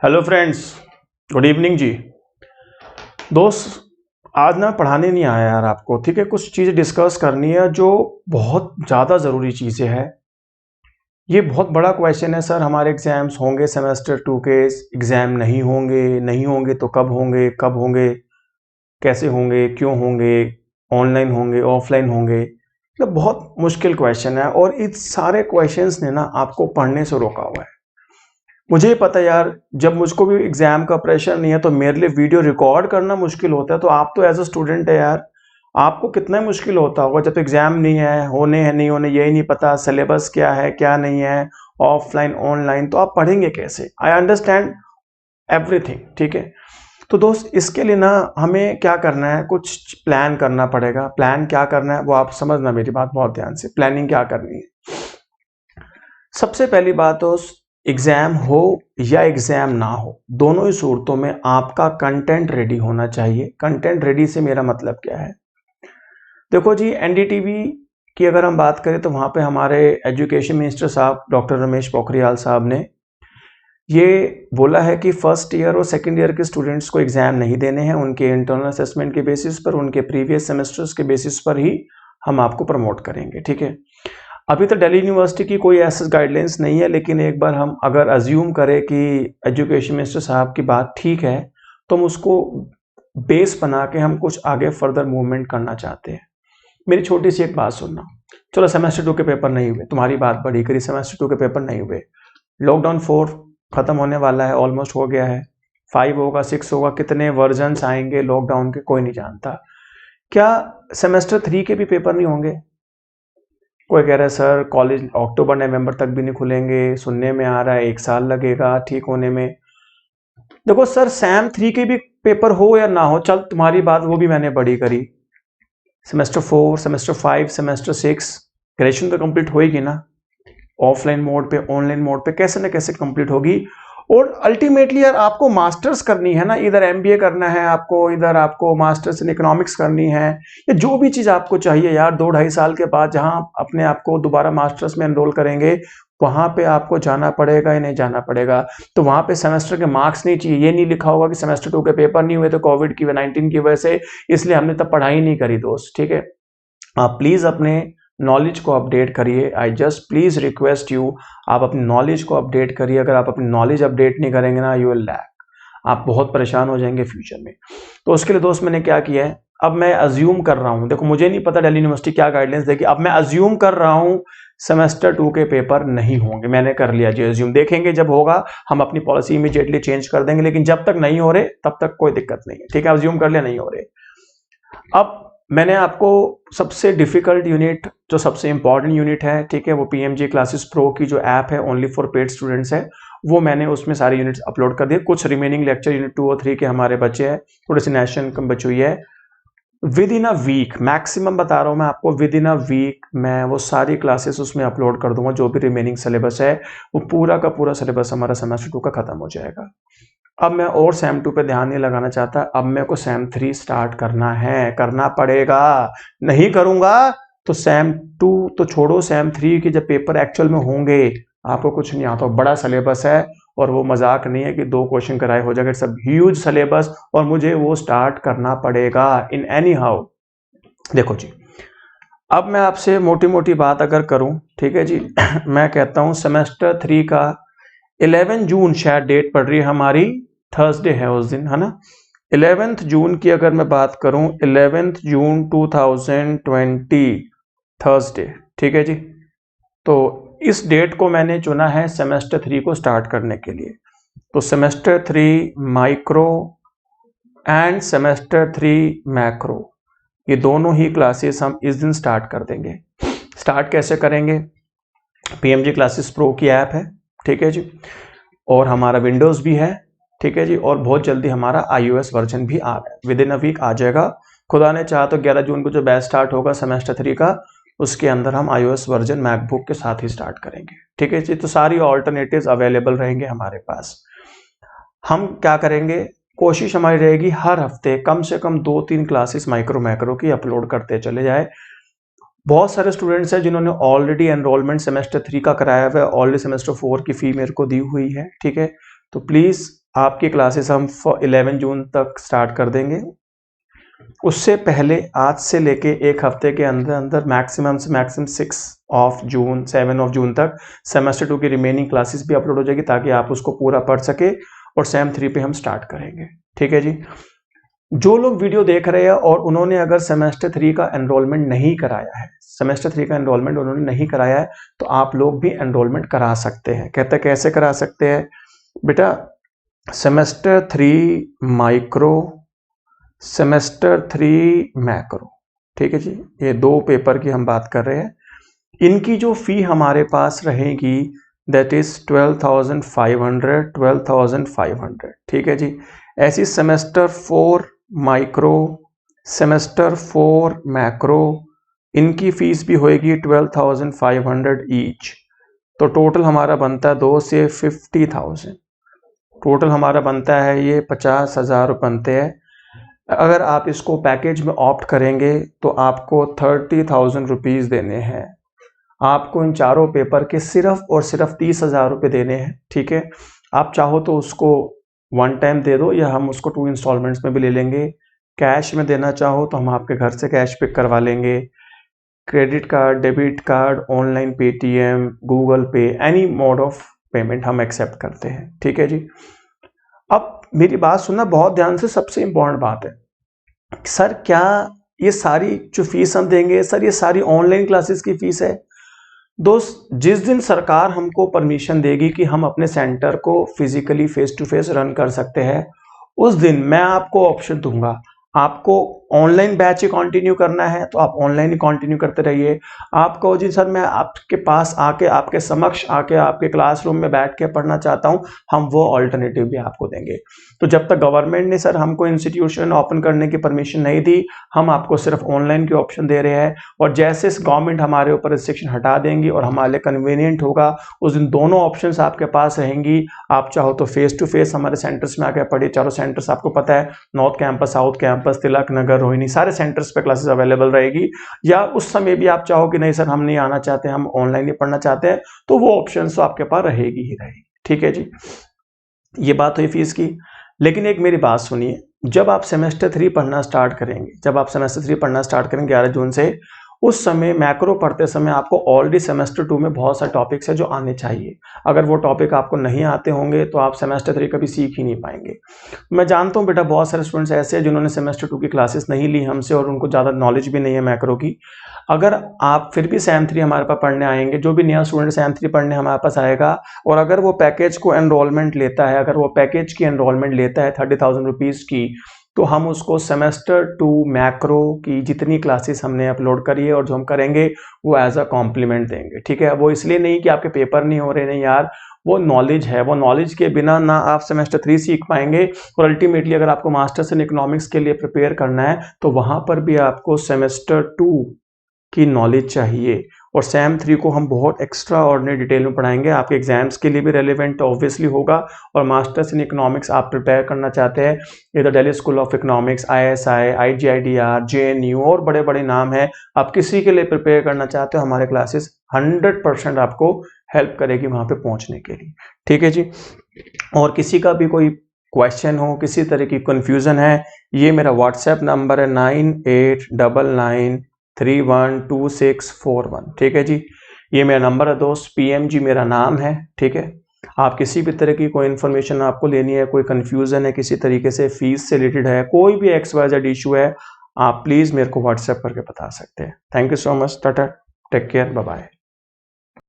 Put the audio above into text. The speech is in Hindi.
हेलो फ्रेंड्स, गुड इवनिंग जी। दोस्त, आज ना पढ़ाने नहीं आया यार आपको, ठीक है। कुछ चीज़ें डिस्कस करनी है जो बहुत ज़्यादा ज़रूरी चीज़ें हैं। ये बहुत बड़ा क्वेश्चन है सर, हमारे एग्जाम्स होंगे सेमेस्टर 2 के, एग्ज़ाम नहीं होंगे, नहीं होंगे तो कब होंगे, कब होंगे, कैसे होंगे, क्यों होंगे, ऑनलाइन होंगे, ऑफलाइन होंगे। मतलब बहुत मुश्किल क्वेश्चन है और इस सारे क्वेश्चंस ने ना आपको पढ़ने से रोका हुआ है। मुझे ही पता है यार, जब मुझको भी एग्जाम का प्रेशर नहीं है तो मेरे लिए वीडियो रिकॉर्ड करना मुश्किल होता है। तो आप तो एज अ स्टूडेंट है यार, आपको कितना मुश्किल होता होगा जब एग्जाम नहीं है, होने हैं नहीं होने यही नहीं पता, सिलेबस क्या है क्या नहीं है, ऑफलाइन ऑनलाइन, तो आप पढ़ेंगे कैसे। आई अंडरस्टैंड एवरीथिंग, ठीक है। तो दोस्त, इसके लिए ना हमें क्या करना है, कुछ प्लान करना पड़ेगा। प्लान क्या करना है वो आप समझना मेरी बात बहुत ध्यान से। प्लानिंग क्या करनी है, सबसे पहली बात तो एग्जाम हो या एग्जाम ना हो, दोनों ही सूरतों में आपका कंटेंट रेडी होना चाहिए। कंटेंट रेडी से मेरा मतलब क्या है, देखो जी, एनडीटीवी की अगर हम बात करें तो वहाँ पे हमारे एजुकेशन मिनिस्टर साहब डॉक्टर रमेश पोखरियाल साहब ने ये बोला है कि फर्स्ट ईयर और सेकंड ईयर के स्टूडेंट्स को एग्जाम नहीं देने हैं। उनके इंटरनल असेसमेंट के बेसिस पर, उनके प्रीवियस सेमेस्टर्स के बेसिस पर ही हम आपको प्रमोट करेंगे, ठीक है। अभी तो दिल्ली यूनिवर्सिटी की कोई ऐसा गाइडलाइंस नहीं है, लेकिन एक बार हम अगर अज्यूम करें कि एजुकेशन मिनिस्टर साहब की बात ठीक है, तो हम उसको बेस बना के हम कुछ आगे फर्दर मूवमेंट करना चाहते हैं। मेरी छोटी सी एक बात सुनना, चलो सेमेस्टर 2 के पेपर नहीं हुए, तुम्हारी बात बड़ी करी, सेमेस्टर 2 के पेपर नहीं हुए, लॉकडाउन 4 खत्म होने वाला है, ऑलमोस्ट हो गया है, 5 होगा, 6 होगा, कितने वर्जन्स आएंगे लॉकडाउन के कोई नहीं जानता। क्या सेमेस्टर 3 के भी पेपर नहीं होंगे? कोई कह रहा है सर कॉलेज अक्टूबर नवंबर तक भी नहीं खुलेंगे, सुनने में आ रहा है 1 साल लगेगा ठीक होने में। देखो सर, सैम 3 के भी पेपर हो या ना हो, चल तुम्हारी बात वो भी मैंने बड़ी करी, सेमेस्टर 4, सेमेस्टर 5, सेमेस्टर 6 ग्रेजुएशन तो कंप्लीट होएगी ना, ऑफलाइन मोड पे ऑनलाइन मोड पे कैसे ना कैसे कंप्लीट होगी। और अल्टीमेटली यार आपको मास्टर्स करनी है ना, इधर एमबीए करना है आपको, इधर आपको मास्टर्स इन इकोनॉमिक्स करनी है, या जो भी चीज़ आपको चाहिए यार, 2-2.5 साल के बाद जहां आप अपने आप को दोबारा मास्टर्स में एनरोल करेंगे, वहां पे आपको जाना पड़ेगा या नहीं जाना पड़ेगा। तो वहां पे सेमेस्टर के मार्क्स नहीं चाहिए, ये नहीं लिखा होगा कि सेमेस्टर 2 के पेपर नहीं हुए तो कोविड की 19 की वजह से, इसलिए हमने तब पढ़ाई नहीं करी दोस्त, ठीक है। आप प्लीज अपने नॉलेज को अपडेट करिए, I just please request you, आप अपनी नॉलेज को अपडेट करिए। अगर आप अपनी नॉलेज अपडेट नहीं करेंगे ना, यू विल लैक, आप बहुत परेशान हो जाएंगे फ्यूचर में। तो उसके लिए दोस्त मैंने क्या किया है, अब मैं अज्यूम कर रहा हूं, देखो मुझे नहीं पता दिल्ली यूनिवर्सिटी क्या गाइडलाइंस देगी, अब मैं अज्यूम कर रहा हूं सेमेस्टर 2 के पेपर नहीं होंगे। मैंने कर लिया जी अज्यूम, देखेंगे जब होगा हम अपनी पॉलिसी इमीडिएटली चेंज कर देंगे, लेकिन जब तक नहीं हो रहे तब तक कोई दिक्कत नहीं है, ठीक है। अज्यूम कर लिया नहीं हो रहे। अब मैंने आपको सबसे डिफिकल्ट यूनिट, जो सबसे इंपॉर्टेंट यूनिट है, ठीक है, वो पीएमजी क्लासेस प्रो की जो ऐप है ओनली फॉर पेड स्टूडेंट्स है, वो मैंने उसमें सारे यूनिट्स अपलोड कर दिए। कुछ रिमेनिंग लेक्चर यूनिट 2 और 3 के हमारे बच्चे हैं, थोड़ी सी नेशनल इनकम बची हुई है। Within a week, maximum बता रहा हूँ मैं आपको, विद इन अ वीक मैं वो सारी क्लासेस उसमें अपलोड कर दूंगा। जो भी रिमेनिंग सिलेबस है वो पूरा का पूरा सिलेबस हमारा सेमेस्टर 2 का खत्म हो जाएगा। अब मैं और सैम 2 पे ध्यान नहीं लगाना चाहता, अब मेरे को सैम 3 स्टार्ट करना है, करना पड़ेगा। नहीं करूंगा तो सैम 2 तो छोड़ो, सैम 3 के जब पेपर एक्चुअल में होंगे आपको कुछ नहीं आता। बड़ा सिलेबस है और वो मजाक नहीं है कि 2 क्वेश्चन कराए हो जाएगा, सब ह्यूज सिलेबस, और मुझे वो स्टार्ट करना पड़ेगा इन एनी हाउ। देखो जी, अब मैं आपसे मोटी मोटी बात अगर करूं, ठीक है जी, मैं कहता हूं सेमेस्टर 3 का 11 जून शायद डेट पड़ रही है हमारी, थर्सडे है उस दिन, है ना। 11 जून की अगर मैं बात करूं, 11 जून 2020 थर्सडे, ठीक है जी। तो इस डेट को मैंने चुना है सेमेस्टर 3 को स्टार्ट करने के लिए। तो semester 3 micro end semester 3 macro, ये दोनों ही क्लासेस हम इस दिन स्टार्ट कर देंगे। स्टार्ट कैसे करेंगे, पीएमजी क्लासेस प्रो की ऐप है, ठीक है जी, और हमारा विंडोज भी है, ठीक है जी, और बहुत जल्दी हमारा iOS वर्जन भी आ रहा है, विद इन अ वीक आ जाएगा। खुदा ने चाहा तो 11 जून को जो बैच स्टार्ट होगा सेमेस्टर 3 का, उसके अंदर हम iOS वर्जन मैकबुक के साथ ही स्टार्ट करेंगे, ठीक है जी। तो सारी ऑल्टरनेटिव्स अवेलेबल रहेंगे हमारे पास। हम क्या करेंगे, कोशिश हमारी रहेगी हर हफ्ते कम से कम 2-3 क्लासेस माइक्रो मैक्रो की अपलोड करते चले जाए। बहुत सारे स्टूडेंट्स हैं जिन्होंने ऑलरेडी एनरोलमेंट सेमेस्टर 3 का कराया हुआ है, ऑलरेडी सेमेस्टर 4 की फी मेरे को दी हुई है, ठीक है। तो प्लीज आपकी क्लासेस हम 11 जून तक स्टार्ट कर देंगे। उससे पहले आज से लेके एक हफ्ते के अंदर अंदर मैक्सिमम से मैक्सिमम 7 ऑफ जून तक सेमेस्टर 2 की रिमेनिंग क्लासेस भी अपलोड हो जाएगी, ताकि आप उसको पूरा पढ़ सके और सेम 3 पे हम स्टार्ट करेंगे। ठीक है जी। जो लोग वीडियो देख रहे हैं और उन्होंने अगर सेमेस्टर 3 का एनरोलमेंट नहीं कराया है, सेमेस्टर 3 का एनरोलमेंट उन्होंने नहीं कराया है, तो आप लोग भी एनरोलमेंट करा सकते हैं। कहते कैसे करा सकते हैं बेटा? सेमेस्टर 3 माइक्रो, सेमेस्टर 3 मैक्रो, ठीक है जी। ये 2 पेपर की हम बात कर रहे हैं। इनकी जो फी हमारे पास रहेगी दैट इज 12,500, ठीक है जी। ऐसी सेमेस्टर 4 माइक्रो, सेमेस्टर 4 मैक्रो, इनकी फीस भी होएगी 12,500 ईच। तो टोटल हमारा बनता है 2 से 50,000, टोटल हमारा बनता है ये 50,000 बनते हैं। अगर आप इसको पैकेज में ऑप्ट करेंगे तो आपको 30,000 रुपीज़ देने हैं। आपको इन चारों पेपर के सिर्फ और सिर्फ 30,000 रुपये देने हैं। ठीक है, आप चाहो तो उसको वन टाइम दे दो या हम उसको 2 इंस्टॉलमेंट्स में भी ले लेंगे। कैश में देना चाहो तो हम आपके घर से कैश पिक करवा लेंगे। Credit card, debit card, online Paytm, Google पे, एनी मोड ऑफ पेमेंट हम एक्सेप्ट करते हैं। ठीक है जी। अब मेरी बात सुनना बहुत ध्यान से, सबसे इंपॉर्टेंट बात है, सर क्या ये सारी जो फीस हम देंगे सर ये सारी ऑनलाइन क्लासेस की फीस है? दोस्त, जिस दिन सरकार हमको परमिशन देगी कि हम अपने सेंटर को physically face to face run कर सकते हैं, उस दिन मैं आपको ऑप्शन दूंगा। आपको ऑनलाइन बैच ही कंटिन्यू करना है तो आप ऑनलाइन ही कंटिन्यू करते रहिए। आप कहो जी सर मैं आपके पास आके, आपके समक्ष आके, आपके क्लासरूम में बैठ के पढ़ना चाहता हूं, हम वो ऑल्टरनेटिव भी आपको देंगे। तो जब तक गवर्नमेंट ने सर हमको इंस्टीट्यूशन ओपन करने की परमिशन नहीं दी, हम आपको सिर्फ ऑनलाइन की ऑप्शन दे रहे हैं। और जैसे गवर्नमेंट हमारे ऊपर रिस्ट्रिक्शन हटा देंगी और हमारे लिए कन्वीनियंट होगा, उस दिन दोनों ऑप्शन आपके पास रहेंगी। आप चाहो तो फेस टू फेस हमारे सेंटर्स में आके पढ़िए। चारों सेंटर्स आपको पता है, north campus, south campus, Tilak Nagar, Rohini, सारे सेंटर्स पे क्लासेस अवेलेबल रहेगी। या उस समय भी आप चाहो कि नहीं सर हम नहीं आना चाहते, हम ऑनलाइन ही पढ़ना चाहते हैं, तो वो ऑप्शन तो आपके पास रहेगी ही रहेगी। ठीक है जी, ये बात हुई फीस की। लेकिन एक मेरी बात सुनिए, जब आप सेमेस्टर 3 पढ़ना स्टार्ट करेंगे, 11 जून से, उस समय मैक्रो पढ़ते समय आपको ऑलरेडी सेमेस्टर 2 में बहुत सारे टॉपिक्स है जो आने चाहिए। अगर वो टॉपिक आपको नहीं आते होंगे तो आप सेमेस्टर 3 कभी सीख ही नहीं पाएंगे। मैं जानता हूँ बेटा बहुत सारे स्टूडेंट्स ऐसे हैं जिन्होंने सेमेस्टर 2 की क्लासेस नहीं ली हमसे और उनको ज़्यादा नॉलेज भी नहीं है मैक्रो की। अगर आप फिर भी सैम 3 हमारे पास पढ़ने आएंगे, जो भी नया स्टूडेंट सैम 3 पढ़ने हमारे पास आएगा और अगर वो पैकेज को एनरोलमेंट लेता है, अगर वो पैकेज की एनरोलमेंट लेता है 30,000 रुपीज़ की, तो हम उसको सेमेस्टर 2 मैक्रो की जितनी क्लासेस हमने अपलोड करी है और जो हम करेंगे वो एज अ कॉम्प्लीमेंट देंगे। ठीक है, वो इसलिए नहीं कि आपके पेपर नहीं हो रहे, नहीं यार, वो नॉलेज है। वो नॉलेज के बिना ना आप सेमेस्टर 3 सीख पाएंगे और अल्टीमेटली अगर आपको मास्टर्स इन इकोनॉमिक्स के लिए प्रिपेयर करना है तो वहां पर भी आपको सेमेस्टर 2 की नॉलेज चाहिए। और सैम 3 को हम बहुत एक्स्ट्रा ऑर्डिनरी डिटेल में पढ़ाएंगे, आपके एग्जाम्स के लिए भी रेलिवेंट ऑब्वियसली होगा। और मास्टर्स इन इकोनॉमिक्स आप प्रिपेयर करना चाहते हैं, इधर Delhi school of economics, ISI, IGIDR, JNU और बड़े बड़े नाम हैं, आप किसी के लिए प्रिपेयर करना चाहते हो, हमारे क्लासेस 100% आपको हेल्प करेगी वहां पे पहुंचने के लिए। ठीक है जी। और किसी का भी कोई क्वेश्चन हो, किसी तरह की कंफ्यूजन है, ये मेरा व्हाट्सएप नंबर है 9899312641। ठीक है जी, ये मेरा नंबर है दोस्त। PMG मेरा नाम है। ठीक है, आप किसी भी तरह की कोई इन्फॉर्मेशन आपको लेनी है, कोई कंफ्यूजन है किसी तरीके से, फीस से रिलेटेड है, कोई भी XYZ इशू है, आप प्लीज मेरे को व्हाट्सएप करके बता सकते हैं। Thank you so much, tata, take care, bye bye.